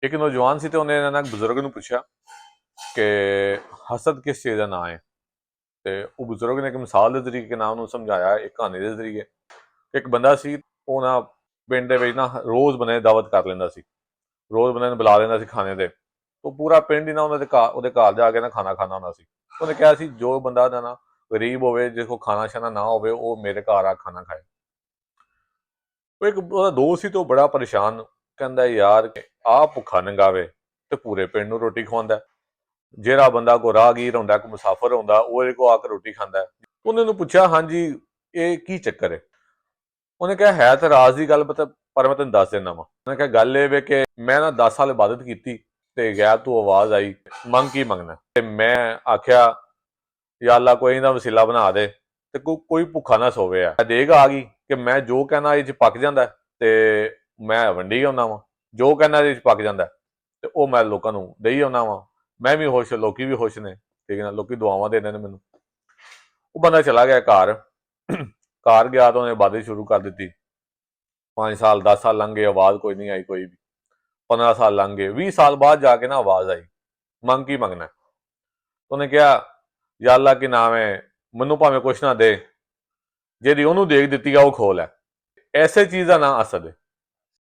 ਇੱਕ ਨੌਜਵਾਨ ਸੀ ਤੇ ਉਹਨੇ ਇਹਨਾਂ ਬਜ਼ੁਰਗ ਨੂੰ ਪੁੱਛਿਆ ਕਿ ਹਸਦ ਕਿਸ ਚੀਜ਼ ਦਾ ਨਾਂ ਹੈ। ਤੇ ਉਹ ਬਜ਼ੁਰਗ ਨੇ ਇੱਕ ਮਿਸਾਲ ਦੇ ਤਰੀਕੇ ਨਾਲ ਉਹਨੂੰ ਸਮਝਾਇਆ, ਇੱਕ ਕਹਾਣੀ ਦੇ ਜ਼ਰੀਏ। ਇੱਕ ਬੰਦਾ ਸੀ, ਉਹ ਨਾ ਪਿੰਡ ਦੇ ਵਿੱਚ ਨਾ ਰੋਜ਼ ਬੰਦੇ ਦਾਵਤ ਕਰ ਲੈਂਦਾ ਸੀ, ਰੋਜ਼ ਬੰਦੇ ਨੂੰ ਬੁਲਾ ਲੈਂਦਾ ਸੀ ਖਾਣੇ ਤੇ। ਉਹ ਪੂਰਾ ਪਿੰਡ ਹੀ ਨਾ ਉਹਦੇ ਘਰ ਜਾ ਕੇ ਨਾ ਖਾਣਾ ਖਾਣਾ ਹੁੰਦਾ ਸੀ। ਉਹਨੇ ਕਿਹਾ ਸੀ ਜੋ ਬੰਦਾ ਦਾ ਨਾ ਗਰੀਬ ਹੋਵੇ, ਜਿਸ ਕੋਲ ਖਾਣਾ ਛਾਣਾ ਨਾ ਹੋਵੇ, ਉਹ ਮੇਰੇ ਘਰ ਆ ਖਾਣਾ ਖਾਏ। ਉਹ ਇੱਕ ਉਹਦਾ ਦੋਸਤ ਸੀ ਤੇ ਉਹ ਬੜਾ ਪਰੇਸ਼ਾਨ, ਕਹਿੰਦਾ ਯਾਰ ਆਹ ਭੁੱਖਾ ਨੰਗਾਵੇ ਤੇ ਪੂਰੇ ਪਿੰਡ ਨੂੰ ਰੋਟੀ ਖਵਾਉਂਦਾ। ਜਿਹੜਾ ਬੰਦਾ ਕੋ ਰਾਹਗੀਰ ਹੁੰਦਾ, ਕੋਈ ਮੁਸਾਫਰ ਹੁੰਦਾ, ਉਹ ਇਹਦੇ ਕੋ ਆ ਕੇ ਰੋਟੀ ਖਾਂਦਾ। ਉਹਨੇ ਉਹਨੂੰ ਪੁੱਛਿਆ, ਹਾਂਜੀ ਇਹ ਕੀ ਚੱਕਰ ਹੈ? ਉਹਨੇ ਕਿਹਾ ਹੈ ਤਾਂ ਰਾਜ਼ ਦੀ ਗੱਲ ਪਤਾ, ਪਰ ਮੈਂ ਤੈਨੂੰ ਦੱਸ ਦਿੰਦਾ ਵਾਂ। ਉਹਨੇ ਕਿਹਾ ਗੱਲ ਇਹ ਵੇ ਕਿ ਮੈਂ ਨਾ 10 ਸਾਲ ਇਬਾਦਤ ਕੀਤੀ ਤੇ ਗੈਬ ਤੋਂ ਆਵਾਜ਼ ਆਈ, ਮੰਗ ਕੀ ਮੰਗਣਾ? ਤੇ ਮੈਂ ਆਖਿਆ ਯਾ ਅੱਲਾ ਕੋਈ ਨਾ ਵਸੀਲਾ ਬਣਾ ਦੇ ਤੇ ਕੋਈ ਭੁੱਖਾ ਨਾ ਸੋਵੇ। ਆ ਦੇਗ ਆ ਗਈ ਕਿ ਮੈਂ ਜੋ ਕਹਿਣਾ ਇਹ ਚ ਪੱਕ ਜਾਂਦਾ ਤੇ ਮੈਂ ਵੰਡੀ ਆਉਣਾ ਵਾਂ, ਜੋ ਕਹਿਣਾ ਇਹ ਚ ਪੱਕ ਜਾਂਦਾ ਤੇ ਉਹ ਮੈਂ ਲੋਕਾਂ ਨੂੰ ਦੇਈ ਆਉਣਾ ਵਾਂ। ਮੈਂ ਵੀ ਖੁਸ਼, ਲੋਕੀ ਵੀ ਖੁਸ਼ ਨੇ, ਠੀਕ ਹੈ, ਲੋਕੀ ਦੁਆਵਾਂ ਦਿੰਦੇ ਨੇ ਮੈਨੂੰ। ਉਹ ਬੰਦਾ ਚਲਾ ਗਿਆ ਘਰ। ਘਰ ਗਿਆ ਤਾਂ ਉਹਨੇ ਇਬਾਦਤ ਸ਼ੁਰੂ ਕਰ ਦਿੱਤੀ। 5 ਸਾਲ 10 ਸਾਲ ਲੰਘ ਗਏ, ਆਵਾਜ਼ ਕੋਈ ਨਹੀਂ ਆਈ, ਕੋਈ ਵੀ। 15 ਸਾਲ ਲੰਘ ਗਏ, 20 ਸਾਲ ਬਾਅਦ ਜਾ ਕੇ ਨਾ ਆਵਾਜ਼ ਆਈ, ਮੰਗ ਕੀ ਮੰਗਣਾ? ਉਹਨੇ ਕਿਹਾ ਯਾ ਅੱਲਾ ਕੀ ਨਾਮ ਹੈ, ਮੈਨੂੰ ਭਾਵੇਂ ਕੁਛ ਨਾ ਦੇ, ਜਿਹੜੀ ਉਹਨੂੰ ਦੇਖ ਦਿੱਤੀ ਆ ਉਹ ਖੋਲ ਹੈ। ਐਸੇ ਚੀਜ਼ ਦਾ ਨਾਂ ਅਸਦ ਹੈ।